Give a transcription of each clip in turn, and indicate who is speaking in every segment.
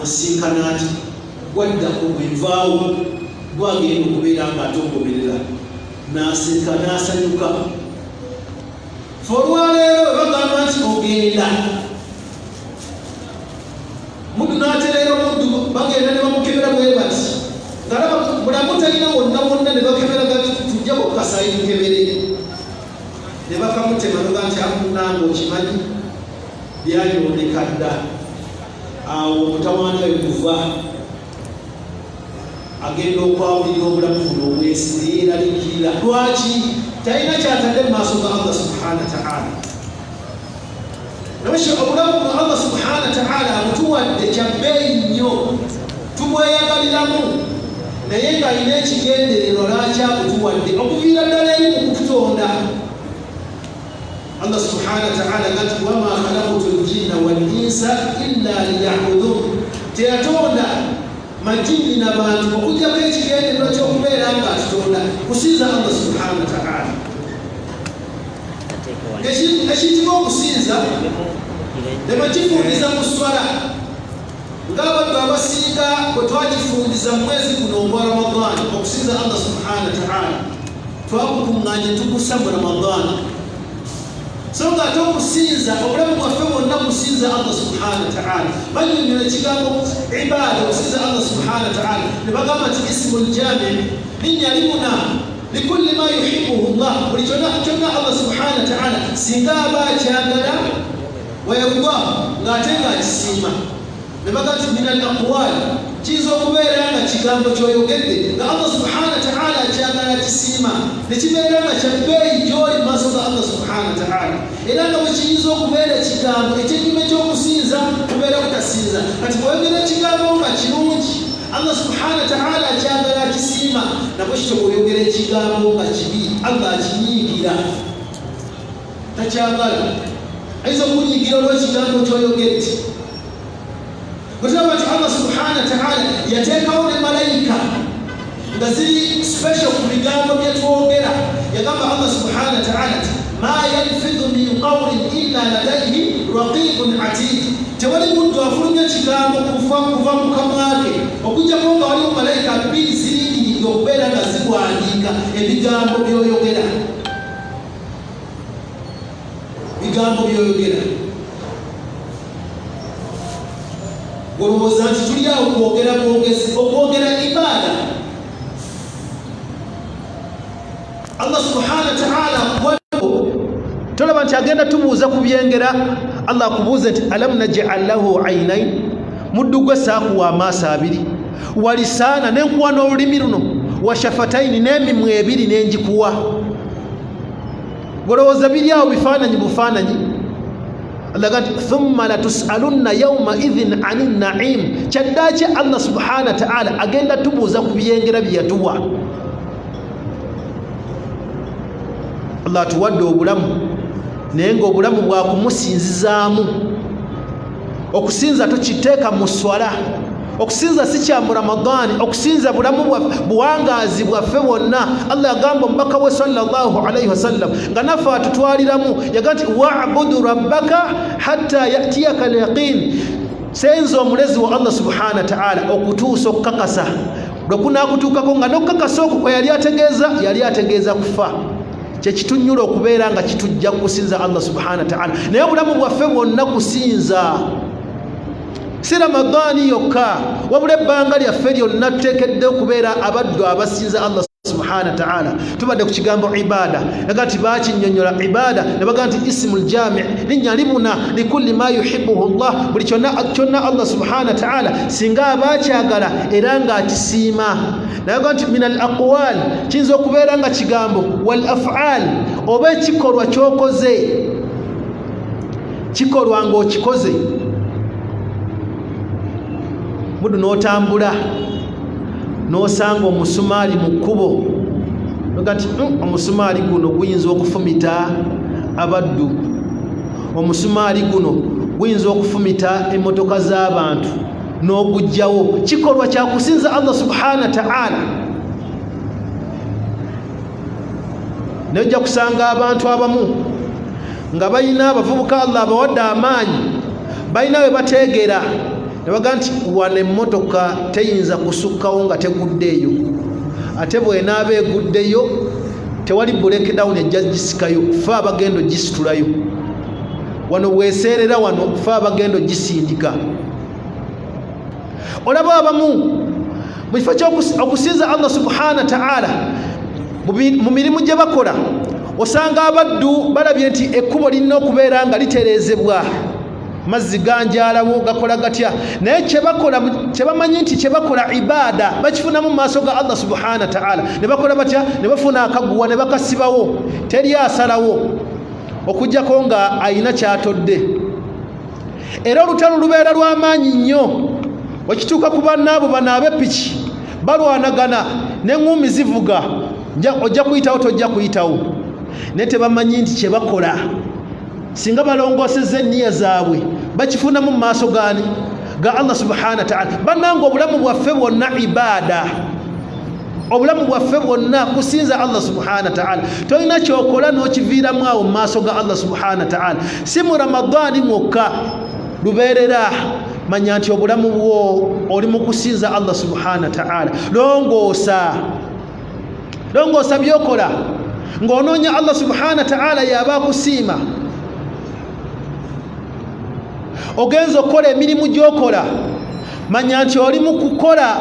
Speaker 1: onsinkana ati waddako bwenvaawo gwagenda okubeera nga atongoberera n'aseka n'asanyuka fe olwaleero bagamba nti ogenda muddu n'atereera omuddu bagenda ne bamukebera bwe bati ngalaba bulamu talina wonna wonna ne bakebera gati tujja kukasayi tukebere ne bakamutema noga nti akunanga okimanyi byayoneka dda awo omutawaana we kuva agenda okwawulira obulamu buno obwesi neeralikirira lwaki talina kyatadde mu maaso ga Allah subhanahu wa ta'ala nabashe obulamu bwa Allah subhanahu wa ta'ala amutuwadde kyabbeeyi nnyo tubweyagaliramu naye ng'alina ekigendererwa lwaki akutuwadde okuviira ddala eri mu kututonda Allah subhanahu wa ta'ala gati wama khalaqtu al-jinna wal-insa illa liya'budun teyatonda majini n'abantu okujjako ekigendererwa ky'okubeera nga atutonda kusinza Allah subhanahu wa ta'ala ekiyitibwa okusinza ne bakifundiza mu swala ng'abaddu abasinga bwe twakifundiza mu mwezi guno ogwa Ramadani okusinza Allah subhanahu wa ta'ala twakukuŋŋaanye tukussa mu Ramadani so nga ate okusinza obulamu bwaffe bwonna kusinza Allah subhanahu wa ta'ala banyonyola ekigambo ibaada okusinza Allah subhanahu wa ta'ala ne bagamba nti ismul jami linnya limuna likulli ma yuhibbuhu Allah buli kyonna Allah subhanahu wa ta'ala singa aba akyagala wayardahu ng'ate ng'akisiima ne bagamba nti min al aqwal kiyinza okubeera nga kigambo ky'oyogedde nga Allah subhanahu wa ta'ala akyagala kisiima ne kibeera nga kyabbeeyi gy'oli mu maaso ga Allah subhanahu wa ta'ala era nga bwe kiyinza okubeera ekigambo ekyennyuma eky'okusinza kubeera kutasinza kati bw'oyogera ekigambo nga kirungi Allah subhanahu wa ta'ala akyagala akisiima nabwe kityo bw'oyogera ekigambo nga kibi Allah akinyiigira takyagala ayinza okunyiigira olw'ekigambo ky'oyogedde Kutaba nti Allah subhanahu wa ta'ala yateekawo ne malayika nga ziri special ku bigambo bye twogera yagamba Allah subhanahu wa ta'ala ma yalfidhu min qawlin illa ladayhi raqibun atid tewali muntu afulumya kigambo kuva mu kamwa ke okujjako nga waliwo malayika bbiri ziringiridde okubeera nga zigwandiika ebigambo by'oyogera olowooza nti tuli awo kwogera bwogezi okwogera ibaada Allah subhanahu wa ta'ala tolaba nti agenda tubuuza ku byengera Allah akubuuze nti alam naj'al lahu aynayn muddu gwe saakuwa amaaso abiri walisaana nenkuwa n'olulimi luno wa shafataini n'emimwa ebiri n'engikuwa golowooza biri awo bifaananyi bufaananyi Allah thumma latus'alunna yawma idhin 'anil na'im kyaddaaki Allah subhanahu wa ta'ala agenda tubuuza ku byengera bye yatuwa Allah tuwadde obulamu naye ng'obulamu bwa kumusinzizaamu okusinza tukiteeka mu swala okusinza si kya mu Ramadani okusinza bulamu buwangaazi bwaffe bwonna Allah yagamba omubaka we sallallahu alayhi wasallam nga naffe atutwaliramu yaga nti wa'budu rabbaka hatta yatiyaka al-yaqin senza omulezi wa Allah subhanahu wa ta'ala okutuusa okukakasa lwekunaakutuukako nga n'okukakasa okwo kwe yali ategeeza kufa kyekitunyula okubeera nga kitujja kusinza Allah subhanahu wa ta'ala naye obulamu bwaffe bwonna kusinza si Ramadani yokka wabula ebbanga lyaffe lyonna tuteekedde okubeera abaddu abasinza Allah subhanahu wa ta'ala tubadde ku kigambo ibaada naga nti bakinnyonnyola ibaada ne baga nti ismul jami' linnya limuna likulli ma yuhibbuhu Allah buli kyonna Allah subhanahu wa ta'ala singa abakyagala era ng'akisiima naga nti min al aqwal kiyinza okubeera nga kigambo wal af'al oba ekikolwa ky'okoze kikolwa ng'okikoze muddu n'otambula n'osanga omusumaali mu kkubo noga nti omusumaali guno guyinza okufumita abaddu omusumaali guno guyinza okufumita emmotoka z'abantu n'ogujjawo kikolwa kyakusinza Allah subhanahu wa ta'ala naye ojja kusanga abantu abamu nga balina abavubuka Allah abawadde amaanyi balina we bateegera ne bagamba nti wano emmotoka teyinza kusukkawo nga teguddeeyo, ate bw'enaaba eguddeyo tewali breakdown ejja gisikayo, fe abagenda ogisitulayo. Wano bweseerera wano fe abagenda ogisindika. Olaba abamu mu kifo ky'okusinza Allah subhanahu wa ta'ala mu mirimu gye bakola, osanga abaddu balabye nti ekkubo lirina okubeera nga litereezebwa, mazzi ganjaalawo gakola gatya, naye kye bamanyi nti kye bakola ibaada bakifunamu mu maaso ga Allah subhanahu wa ta'ala. Ne bakola batya? Ne bafuna akaguwa ne bakasibawo, teri asalawo okujjako nga ayina kyatodde. Era olutalo lubeera lw'amaanyi nnyo, wakituuka ku bannaabo bano ab'eppiki balwanagana n'eŋŋumi zivuga, ojja kuyitawo tojja kuyitawo, naye tebamanyi nti kye bakola singa balongoosezza enniya zaabwe bakifunamu mu maaso gaani? Ga Allah subhanahu wa ta'ala. Bannange obulamu bwaffe bwonna ibaada, obulamu bwaffe bwonna kusinza Allah subhanahu wa ta'ala. Tolina kyokola n'okiviiramu awo mu maaso ga Allah subhanahu wa ta'ala. Si mu Ramadaani mwokka lubeerera, manya nti obulamu bwo oli mu kusinza Allah subhanahu wa ta'ala. Longoosa byokola ng'onoonya Allah subhanahu wa ta'ala yaba akusiima. Ogenza okukola emirimu gy'okola, manya nti oli mu kukola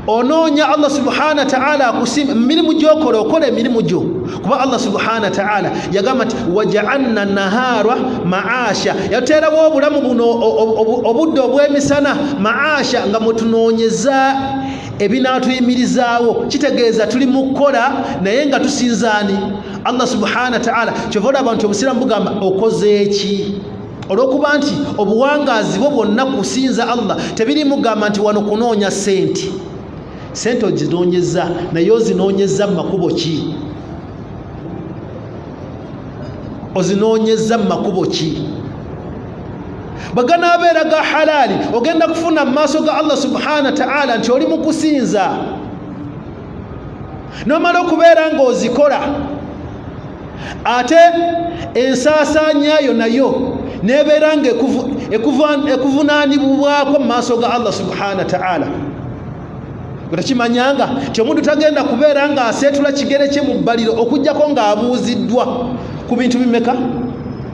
Speaker 1: onoonya Allah subhanahu wa ta'ala akusiima. Emirimu gy'okola okola emirimu gyo, kuba Allah subhanahu wa ta'ala yagamba nti waja'alna nahara ma'asha, yateerawo obulamu buno obudde obw'emisana ma'asha, nga mutunoonyeza ebinaatuyimirizaawo. Kitegeeza tuli mu kukola naye nga tusinzaani Allah subhanahu wa ta'ala. Kyova olaba nti obusiraamu bugamba okoze ki? Olw'okuba nti obuwangaazi bwo bwonna kusinza Allah tebirimu gamba nti wano kunoonya sente. Sente ozinoonyeza, naye ozinoonyeza mu makubo ki? Ozinoonyeza mu makubo ki? Baganaabeera ga halaali, ogenda kufuna mu maaso ga Allah subhanahu wa ta'ala nti oli mu kusinza. N'omala okubeera ng'ozikola, ate ensaasaanyaayo nayo nebeera nga ekuvunaanibwako mu maaso ga Allah subhanahu wa ta'ala. Otakimanyanga nti omuntu tagenda kubeera nga aseetula kigere kye mu bbaliro okujjako ng'abuuziddwa ku bintu bimeka?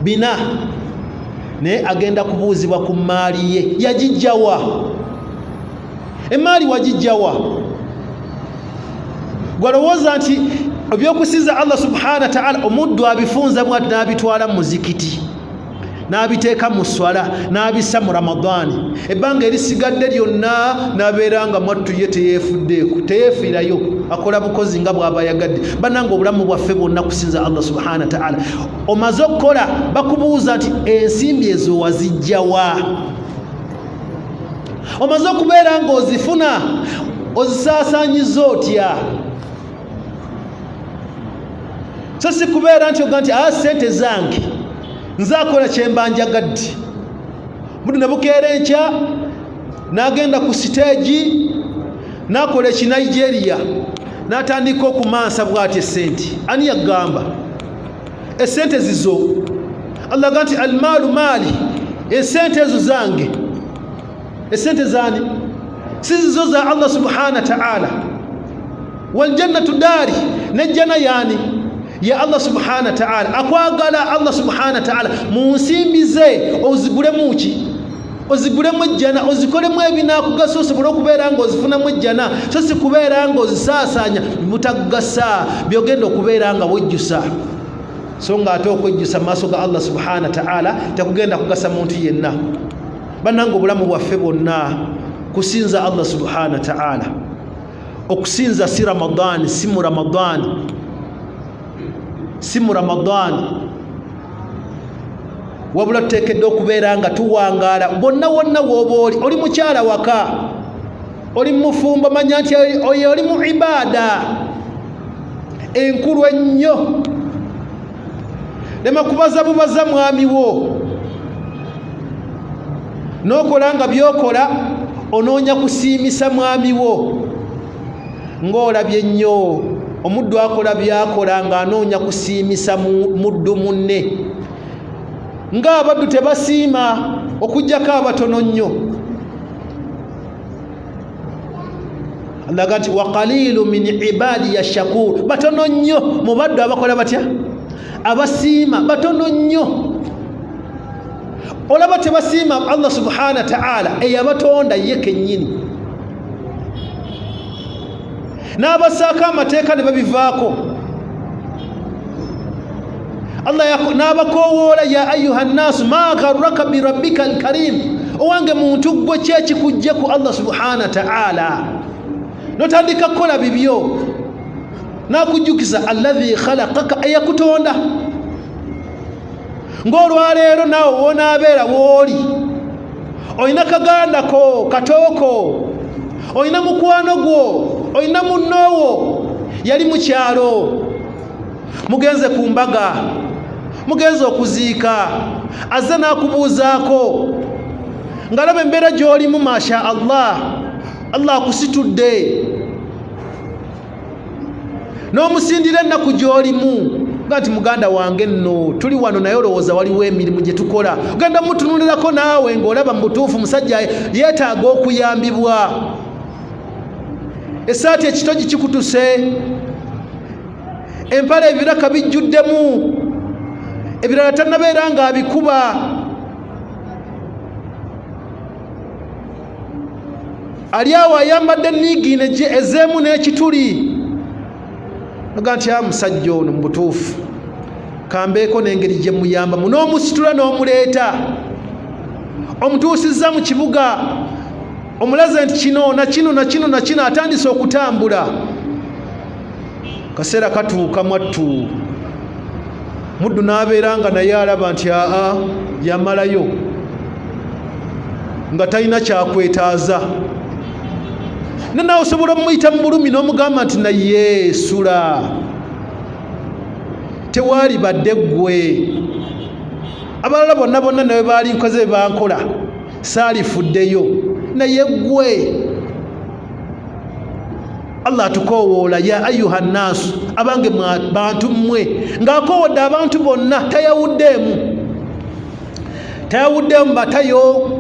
Speaker 1: 4. Naye agenda kubuuzibwa ku maali ye. Yagijjawa? Emaali wagijjawa? Gwalowooza nti ebyokusinza Allah subhanahu wa ta'ala omuddu abifunza bw'ati n'abitwala mu muzikiti, n'abiteeka mu swala, n'abissa mu Ramadaani, ebbanga erisigadde lyonna n'abeera nga mwattu ye teyeefuddeeko, teyeefiirayo, akola bukozi nga bw'aba yagadde. Bannange obulamu bwaffe bwonna kusinza Allah subhanahu wa ta'ala. Omaze okukola bakubuuza nti ensimbi ezo wazijjawa? Omaze okubeera ng'ozifuna ozisaasaanyiza otya? So si kubeera nti oga nti sente zange nzaakola kyemba njagadde. Budde ne bukeera enkya n'agenda ku siteegi n'akola ekinigeria n'atandika okumansa bw'ati esente. Ani yagamba? Esente zizo Allah agamba nti almaalu maali, esente ezo zange. Esente zaani? Si zizo za Allah subhanahu wa ta'ala. Waljannatu daari, nejjana yaani? Ya Allah subhanahu wa ta'ala. Akwagala Allah subhanahu wa ta'ala mu nsimbi ze ozigulemu ki? Ozigulemu ejjana, ozikolemu ebinaakugasa osobola okubeera ng'ozifunamu ejjana, so si kubeera ng'ozisaasaanya butagasa byogenda okubeera nga wejjusa. So ng'ate okwejjusa mu maaso ga Allah subhanahu wa ta'ala tekugenda kugasa muntu yenna. Bannange obulamu bwaffe bwonna kusinza Allah subhanahu wa ta'ala. Okusinza si Ramadaani, si mu Ramadaani, si mu Ramadaani, wabula tuteekedde okubeera nga tuwangaala bonna wonna w'oba oli mukyala waka, oli mufumbo, manya nti oyo oli mu ibaada enkulu ennyo. Lema kubaza bubaza mwami wo, n'okola nga byokola onoonya kusiimisa mwami wo. Ng'olabye ennyo omuddu akola byakola ng'anoonya kusiimisa muddu munne. Ng'abaddu tebasiima, okujjako abatono nnyo. Ndagati wa qalilu min ibadi ya shakur, batono nnyo mu baddu abakola batya, abasiima, batono nnyo. Olaba tebasiima Allah subhanahu wa ta'ala eyabatonda ye kennyini, n'abasaako amateeka ne babivaako. Allah n'abakowoola ya ayuha nnaasu ma gharraka bi rabbika alkarim, owange muntu gwe kyekikujje ku Allah subhanahu wa ta'ala notandika kukola bibyo, nakujjukiza alladhi khalaqaka, eyakutonda. Ng'olwaleero naawe wonaabeera wooli, olina kaganda ko katooko, olina mukwano gwo, olina munnoowo yali mu kyalo, mugenze ku mbaga, mugenze okuziika, azze n'akubuuzaako ng'alaba embeera gy'olimu, masha Allah, Allah akusitudde, n'omusindira ennaku gy'olimu nga nti muganda wange nno tuli wano naye olowooza waliwo emirimu gye tukola. Ogenda mutunulirako naawe ng'olaba mu butuufu musajja yeetaaga okuyambibwa. Essaati ekitogi kikutuse, empale ebiraka bijjuddemu, ebirala tannabeera ng'abikuba. Ali awo ayambadde niigiine ezeemu n'ekituli, noga nti musajja ono mu butuufu kambeeko n'engeri gye muyambamu, n'omusitula n'omuleeta, omutuusizza mu kibuga, omulaze nti kino na kino na kino na kino, atandise okutambula. Kaseera katuuka mwattu, muddu n'abeera nga naye alaba nti yamalayo, nga talina kyakwetaaza. Nanawe osobola omuyita mu bulumi n'omugamba nti naye sula, tewaali badde ggwe. Abalala bonna bonna nawe baali nkoze bankola, saalifuddeyo, naye ggwe. Allah atukowoola ya ayuha nnaasu, abange bantu mmwe, ng'akoowodde abantu bonna, tayawuddeemu batayo,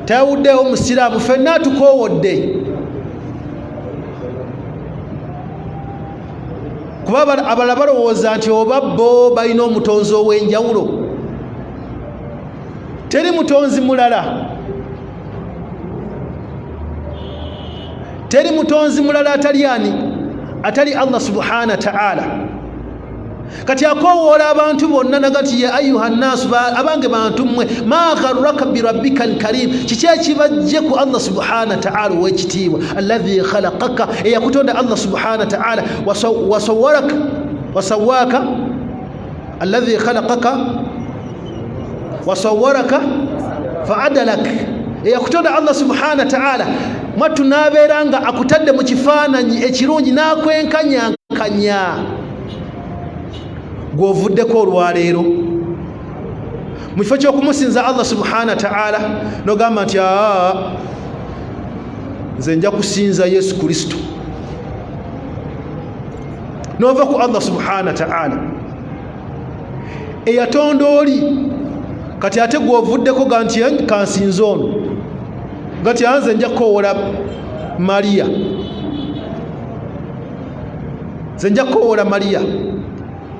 Speaker 1: tayawuddeewo musiraamu, ffenna atukoowodde. Kuba abalala balowooza nti oba bo balina omutonzi ow'enjawulo. Teri mutonzi mulala, teri mutonzi mulala atali ani? Atali Allah subhanahu wa ta'ala. Kati akowoola abantu bonna nagati ya ayuha nnaasu, abange bantu mmwe, ma gharraka bi rabbika alkarim, kiki ekibajje ku Allah subhanahu wa ta'ala ow'ekitiibwa, alladhi khalaqaka, eyakutonda Allah subhanahu wa ta'ala, wasawwaka, alladhi khalaqaka wasawwaraka fa'adalak, eyakutonda Allah subhanahu wa ta'ala, mwattu n'abeera nga akutadde mu kifaananyi ekirungi, n'akwenkanyankanya. Gw'ovuddeko olwaleero mu kifo ky'okumusinza Allah subhanahu wa ta'ala, n'ogamba nti nze nja kusinza Yesu Kristo, n'ova ku Allah subhanahu wa ta'ala eyatonda oli. Kati ate gw'ovuddeko ga nti kansinza ono, nga ti nze nja kukowoola Mariya, nze nja kukowoola Mariya.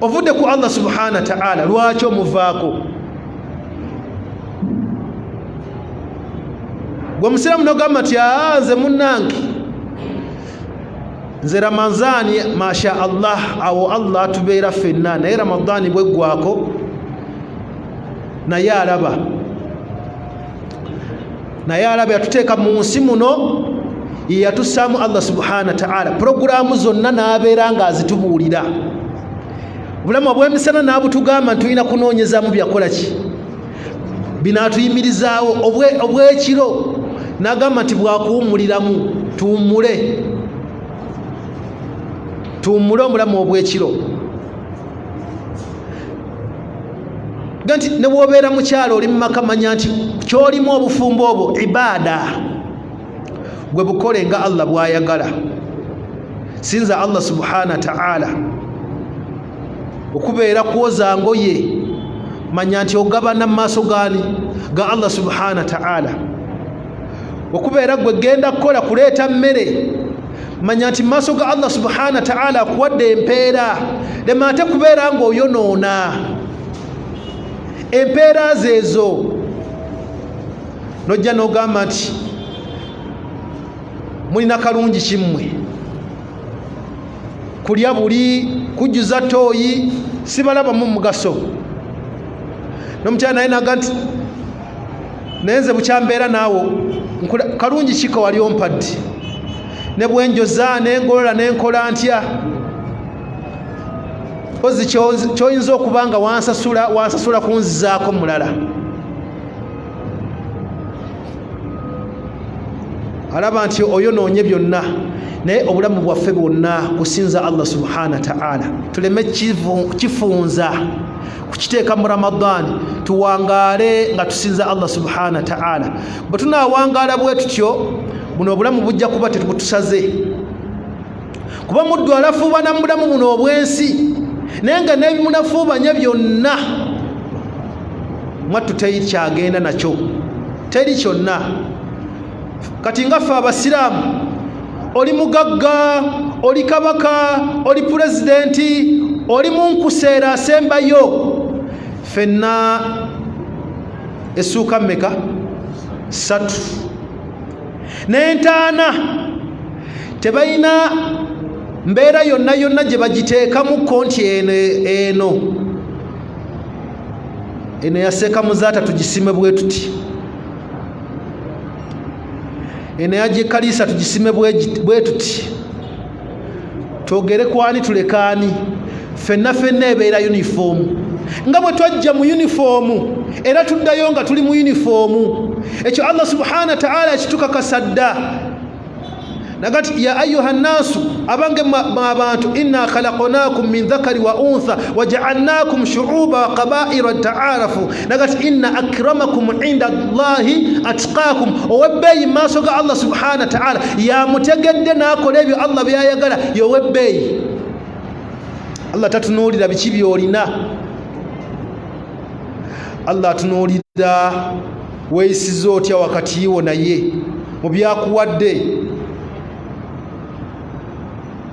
Speaker 1: Ovudde ku Allah subhanahu wa ta'ala, lwaki omuvaako? Gwe musiraamu n'ogamba nti nze munnange, nze Ramadhaani masha Allah, awo Allah atubeera ffenna, naye Ramadhaani bweggwako naye alaba yatuteeka mu nsi muno, ye yatussaamu Allah subhanahu wa ta'ala. Puroguraamu zonna n'abeera ng'azitubuulira. Obulamu obw'emisana n'abutugamba nti tulina kunoonyezaamu byakola ki, binaatuyimirizaawo. Obw'ekiro n'agamba nti bwakuwummuliramu, tuwummule omulamu obw'ekiro. Nti ne bw'obeera mukyalo oli mu maka, manya nti ky'olimu obufumbo obwo ibaada, gwe bukole nga Allah bw'ayagala. Sinza Allah subhanahu wa ta'ala okubeera kwoza ngoye manya nti ogabana mu maaso gaani ga Allah subhanahu wa ta'ala. Okubeera gwe genda kukola kuleeta mmere, manya nti mu maaso ga Allah subhanahu wa ta'ala akuwadde empeera. Lema ate kubeera ng'oyonoona empeera zeezo nojja n'ogamba nti mulina kalungi kimmwe, kulya buli, kujjuza tooyi, sibalabamu mugaso. N'omukyala naye naga nti naye nze bukyambeera naawe kalungi kiko wali ompadde, ne bwenjoza nengolola nenkola ntya, ozi kyoyinza okuba nga wansasula kunzizaako mulala. Alaba nti oyonoonye byonna, naye obulamu bwaffe bwonna kusinza Allah subhanahu wa ta'ala. Tuleme kifunza kukiteeka mu Ramadani, tuwangaale nga tusinza Allah subhanahu wa ta'ala. Bwe tunaawangaala bwe tutyo, buno obulamu bujja kuba tebutusaze, kuba muddu alafuubana mu bulamu buno obwensi, naye nga n'ebimunafuubanya byonna mwattu teri kyagenda nakyo, teri kyonna. Kati nga ffe abasiraamu, oli mugagga, oli kabaka, oli pulezidenti, oli munkuseera asembayo, ffenna essuuka mmeka? 3 n'entaana. Tebalina mbeera yonna yonna gye bagiteekamu konti eno yaseeka muzaata tugisime bwe tuti, eno yagyekaliisa tugisime bwe tuti, twogere kwani tulekaani. Ffenna ebeera yunifoomu, nga bwe twajja mu yunifoomu era tuddayo nga tuli mu yunifoomu. Ekyo Allah subhanahu wa ta'ala akitukakasa dda. Nagati ya ayuha nnaasu, abange abantu, inna khalaqnakum min dhakari wa untha waja'alnakum shu'uba wa qabaila ta'arafu. Nagati inna akramakum inda Allahi atqakum. Owebbeeyi maaso ga Allah subhanahu wa ta'ala yamutegedde n'akola ebyo Allah byayagala, yowebbeeyi. Allah tatunuulira biki byolina, Allah atunuulira weeyisiza otya wakati wo naye mu byakuwadde,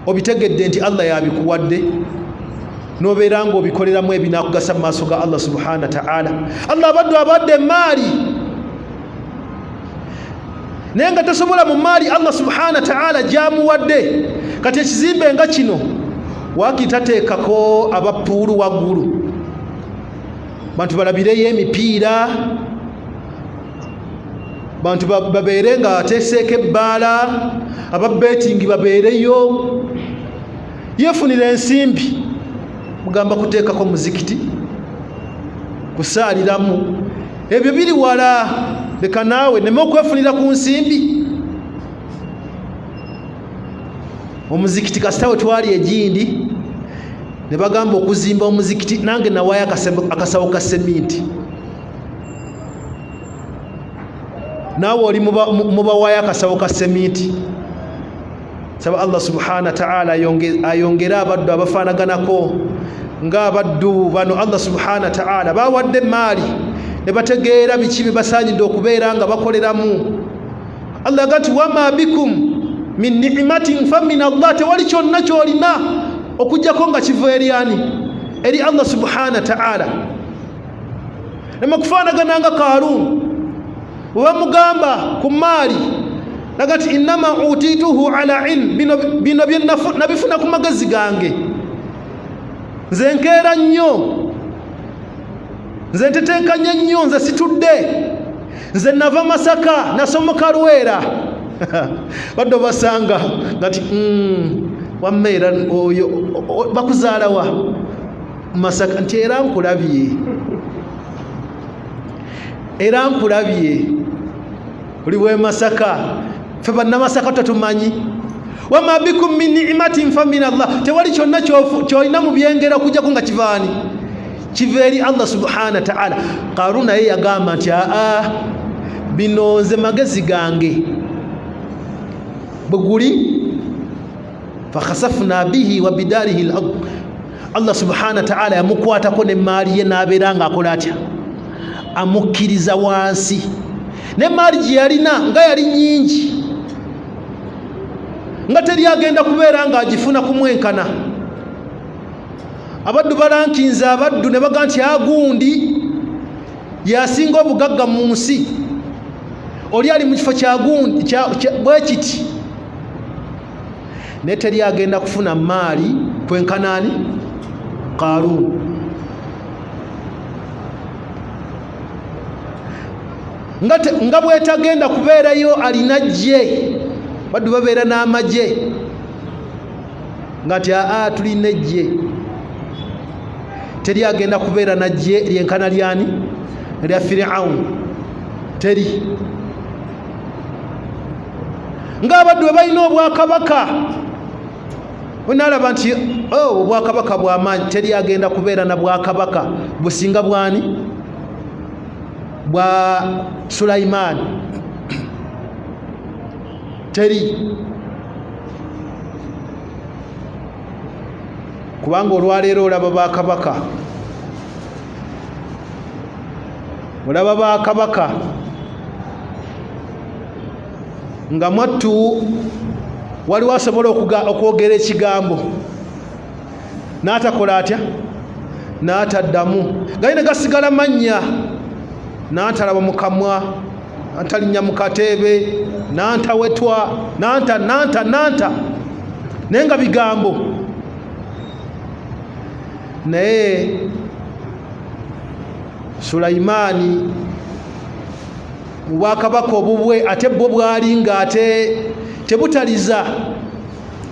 Speaker 1: obitegedde nti Allah yabikuwadde, n'obeera ng'obikoleramu ebinaakugasa mu maaso ga Allah subhanahu wa ta'ala. Allah abadde maali, naye nga tosobola mu maali Allah subhanahu wa ta'ala gyamuwadde. Kati ekizimbe nga kino wakitateekako abapuulu waggulu, bantu balabireyo emipiira, bantu babeere nga bateeseeko ebbaala, ababetingi babeereyo, yeefunira ensimbi. Mugamba kuteekako muzikiti, kusaaliramu, ebyo biri wala. Leka naawe neme okwefunira ku nsimbi. Omuzikiti kasita we twali egindi ne bagamba okuzimba omuzikiti, nange nawaayo akasawo ka seminti. Naawe oli mubawaayo akasawo ka seminti. Saba Allah subhanahu wa ta'ala ayongere abaddu abafaanaganako ng'abaddu bano. Allah subhanahu wa ta'ala bawadde maali ne bategeera biki bye basaanyidde okubeera nga bakoleramu. Allah agati wama bikum min ni'matin fa min Allah, tewali kyonna kyolina okujjako nga kiva eri ani? Eri Allah subhanahu wa ta'ala. Lema kufaanagana nga Kaaruun bwe bamugamba ku maali, nagati innama utituhu ala ilm, bino bye nabifuna ku magezi gange, nze nkeera nnyo, nze nteteekanya nnyo, nze situdde, nze nava Masaka nasomoka Lwera. Badde basanga ngati wammeera oyo bakuzaalawa Masaka, nti era nkulabye oli bwe Masaka, ffe bannamasaka tetumanyi. Wama bikum min ni'matin fa min Allah, tewali kyonna kyolina mu byengera okujjako nga kivaani? Kiva eri Allah subhanahu wa ta'ala. Kaaruun naye yagamba nti bino nze magezi gange bwe guli. Fakhasafna bihi wa bidarihi al-ard, Allah subhanahu wa ta'ala yamukwatako ne maali ye n'abeera ng'akola atya amukkiriza wansi ne maali gye yalina nga yali nnyingi nga teri agenda kubeera ng'agifuna kumwenkana. Abaddu balankinze abaddu ne baga nti agundi yasinga obugagga mu nsi, oli ali mu kifo kya gundi bwe kiti, naye teri agenda kufuna maali kwenkanaani Qaaruun. nga bwetagenda kubeerayo alina jje, baddu babeera n'amagye nga nti tulina ejje. Teri agenda kubeera najje lyenkana lyani lya Firaun, teri. Ng'abaddu bwe balina obwakabaka, onaalaba nti obwakabaka bw'amaanyi, teri agenda kubeera na bwakabaka businga bwani bwa Sulaiman, teri. Kubanga olwaleero olaba bakabaka, olaba bakabaka nga mwattu waliwo asobola okwogera ekigambo n'atakola atya, n'ataddamu, galina gasigala mannya, n'antalaba mu kamwa, n'antalinnya mu kateebe, n'antawetwa, n'anta naye nga bigambo. Naye Sulaimaani mu bwakabaka obubwe ate bwo bwali nga ate tebutaliza,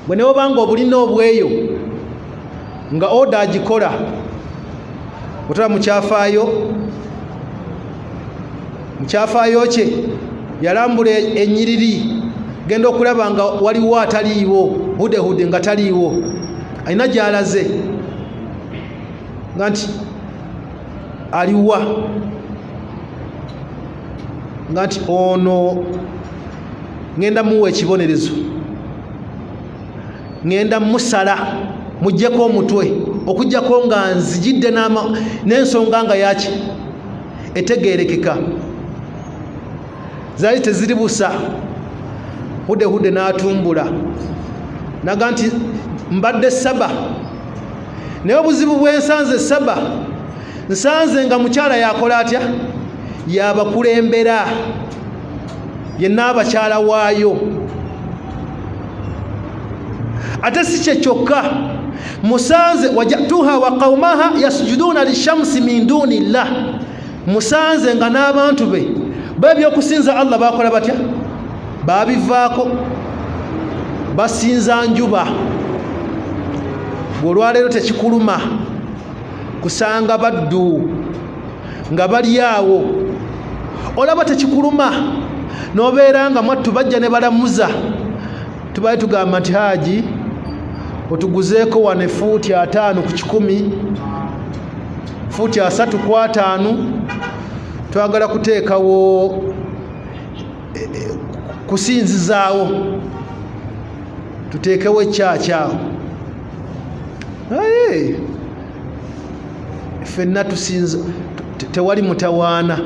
Speaker 1: bwe ne obanga obulina obweyo nga oda agikola, otala mukyafaayo kye yalambula ennyiriri genda okulaba nga waliwo ataliiwo, hudehude nga taliiwo, alina gy'alaze nga nti aliwa, nga nti ono ngenda muwa ekibonerezo, ngenda musala mujjeko omutwe okujjako nga nzijidde n'ensonga nga yaki etegeerekeka, zaali teziri busa. Hudehude n'atumbula naga nti mbadde saba, naye obuzibu bwensanze saba, nsanze nga mukyala yakola atya, yabakulembera, yenna abakyala waayo. Ate si kye kyokka, musanze wajatuha wa qaumaha yasjuduuna lishamsi min dunillah, musanze nga n'abantu be b'ebyokusinza Allah bakola batya, babivaako, basinza njuba. Olwaleero tekikuluma kusanga baddu nga bali awo, olaba tekikuluma n'obeera nga mwattu bajja ne balamuza, tubaye tugamba nti Haji otuguzeeko wane fuuti 5 ku 100, fuuti 3 ku 5, twagala kuteekawo kusinzizaawo, tuteekewo ekyakyawo. Ffenna tusinza, tewali mutawaana,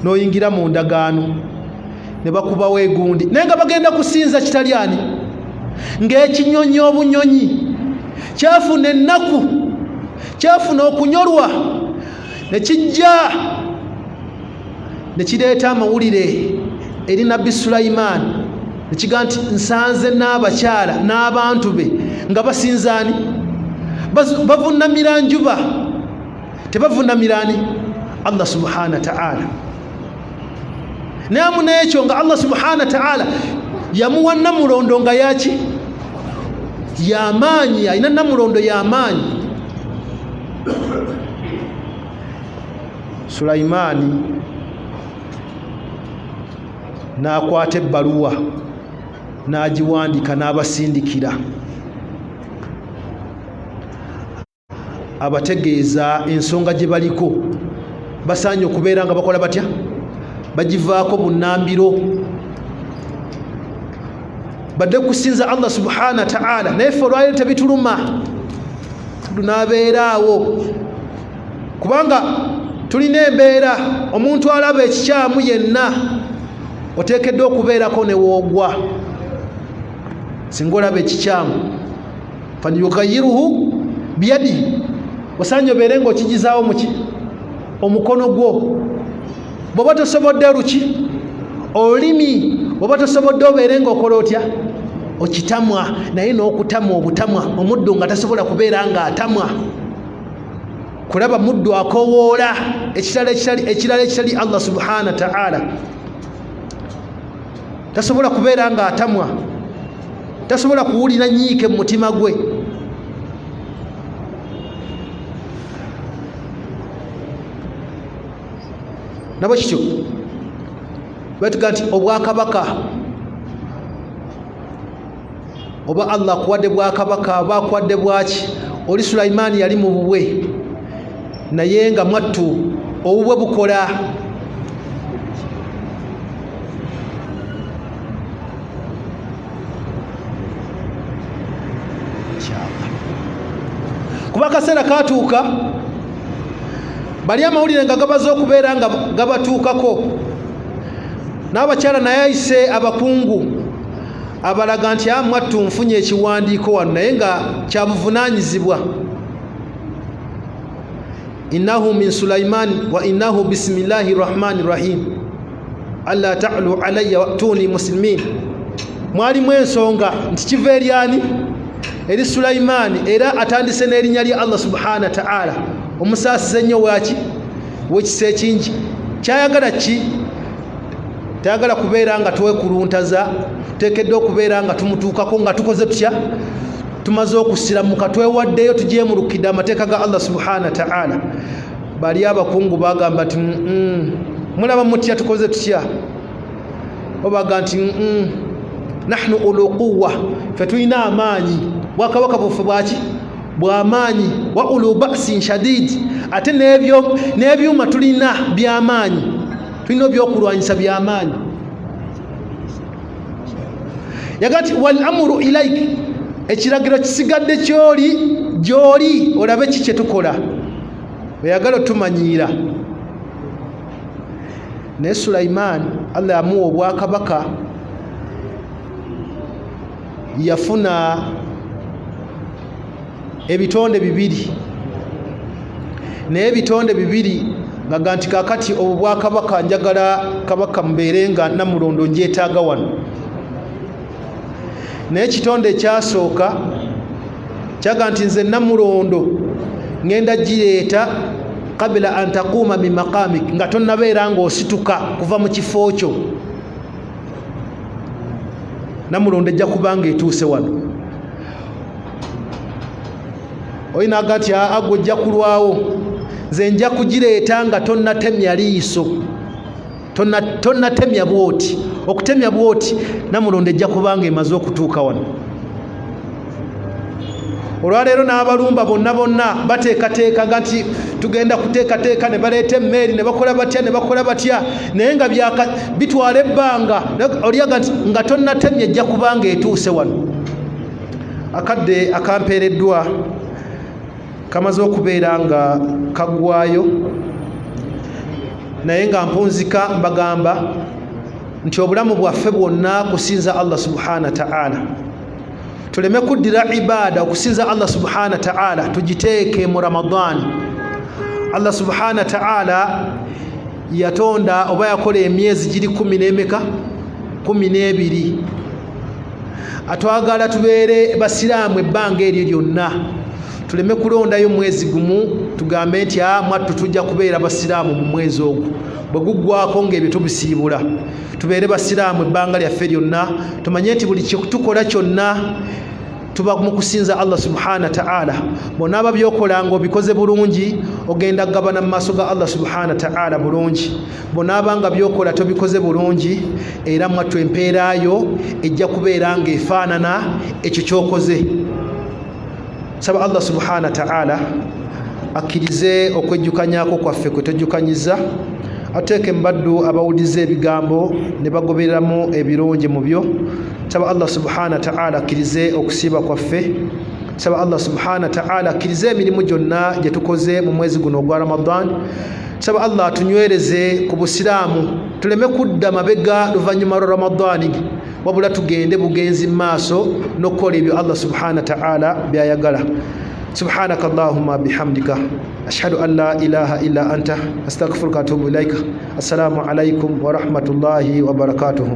Speaker 1: n'oyingira mu ndagaano ne bakubawo egundi, naye nga bagenda kusinza kitali ani, ng'ekinyonyi obunyonyi kyafuna ennaku, kyafuna okunyolwa, ne kijja ne kireeta amawulire eri Nabbi Sulaiman, ne kiga nti nsanze n'abakyala n'abantu be nga basinzaani, bavunnamira njuba, tebavunamirani Allah subhanahu wa ta'ala. Namu n'ekyo nga Allah subhanahu wa ta'ala yamuwa namulondo nga yaki y'amaanyi, alina namulondo y'amaanyi. Sulaimaani n'akwata ebbaluwa n'agiwandika n'abasindikira, abategeeza ensonga gye baliko, basaanye okubeera nga bakola batya, bagivaako bunnambiro, badde kusinza Allah subhanahu wa ta'ala. Naye ffe olwaleero tebituluma, afudu n'abeeraawo kubanga tulina embeera omuntu alaba ekikyamu yenna oteekeddwa okubeerako ne woogwa singa olaba ekikyamu falyughayiruhu biyadi osaanye obeere ng'okigizaawo muki omukono gwo bw'oba tosobodde luki olulimi bw'oba tosobodde obeere ng'okola otya okitamwa naye n'okutamwa obutamwa omuddu nga tasobola kubeera ng'atamwa kulaba muddu akowoola ekirala ekitali Allah subhanahu wa ta'ala tasobola kubeera ng'atamwa tasobola kuwulira nyiike mu mutima gwe nabo kityo batuga nti obwakabaka oba Allah akuwadde bwakabaka oba akuwadde bwaki oli Sulaimaani yali mu bubwe naye nga mwattu obubwe bukola kuba akaseera katuuka bali amawulire nga gabaze okubeera nga gabatuukako n'abakyala naye ayise abakungu abalaga nti mwattu nfunye ekiwandiiko wano naye nga kyabuvunaanyizibwa innahu min Sulaiman wa innahu bismillahi rahmani rahim alla ta'lu alayya wa'tuni muslimin mwalimu ensonga nti kiva eryani eri Sulaimaani era atandise n'erinnya lya Allah subhanahu wa ta'ala omusaasize nnyo waki w'ekisa ekingi kyayagala ki tayagala kubeera nga twekuluntaza tuteekeddwa okubeera nga tumutuukako nga tukoze tutya tumaze okusiramuka twewaddeyo tujeemulukidde amateeka ga Allah subhanahu wa ta'ala bali abakungu bagamba nti mulaba mutya tukoze tutya obaga nti nahnu ulu quwwa fe tulina amaanyi bwakabaka bwaffe bwaki bw'amaanyi wa ulu ba'sin shadid ate n'ebyuma tulina by'amaanyi tulina ebyokulwanyisa by'amaanyi yaga nti wal amru ilaik ekiragiro kisigadde gy'oli olabe ki kye tukola oyagala otumanyiira naye Sulaimaani Allah yamuwa obwakabaka yafuna ebitonde bibiri naye ebitonde bibiri ngaga nti kakati obwo bwakabaka njagala kabaka mbeere nga namulondo njeetaaga wano naye ekitonde ekyasooka kyaga nti nze namulondo ngenda gireeta kabila an taquuma min maqamik nga tonnabeera ng'osituka kuva mu kifo kyo namulondo ejja kubanga etuuse wano oyinaaga nti agwo ojja kulwawo nze nja kugireeta nga tonnatemya liiso tonnatemya bwoti okutemya bwoti namulondo ejja kubanga emaze okutuuka wano olwaleero n'abalumba bonna bateekateekaga nti tugenda kuteekateeka ne baleeta emmeeri ne bakola batya naye nga bitwala ebbanga olyaga nti nga tonnatemya ejja kubanga etuuse wano akadde akampeereddwa kamaze okubeera nga kaggwayo naye nga mpunzika mbagamba nti obulamu bwaffe bwonna kusinza Allah subhanahu wa ta'ala tuleme kuddira ibada okusinza Allah subhanahu wa ta'ala tugiteeke mu Ramadan Allah subhanahu wa ta'ala yatonda oba yakola emyezi giri 12 atwagala tubeere basiraamu ebbanga eryo lyonna tuleme kulondayo mwezi gumu tugambe nti mwattu tujja kubeera basiraamu mu mwezi ogwo bwe guggwako ng'ebyo tubisiibula tubeere basiraamu ebbanga lyaffe lyonna tumanye nti buli kyetukola kyonna tuba mu kusinza Allah subhanahu wa ta'ala bonaaba byokola ng'obikoze bulungi ogenda kugabana mu maaso ga Allah subhanahu wa ta'ala bulungi bonaaba nga byokola tobikoze bulungi era mwattu empeerayo ejja kubeera ng'efaanana ekyo kyokoze saba Allah subhanahu wa ta'ala akkirize okwejjukanyako kwaffe kwe tojjukanyiza ateeke mbaddu abawulize ebigambo ne bagobereramu ebirungi mu byo saba Allah subhanahu wa ta'ala akkirize okusiiba kwaffe saba Allah subhanahu wa ta'ala akkirize emirimu gyonna gye tukoze mu mwezi guno ogwa Ramadan. Saba Allah tunywereze ku busiraamu, tuleme kudda mabega luvannyuma lwa Ramadani, wabula tugende bugenzi mu maaso n'okukola ebyo Allah subhanahu wa ta'ala byayagala. سبحانك اللهم بحمدك أشهد أن لا إله إلا أنت أستغفرك وأتوب إليك. السلام عليكم ورحمة الله وبركاته.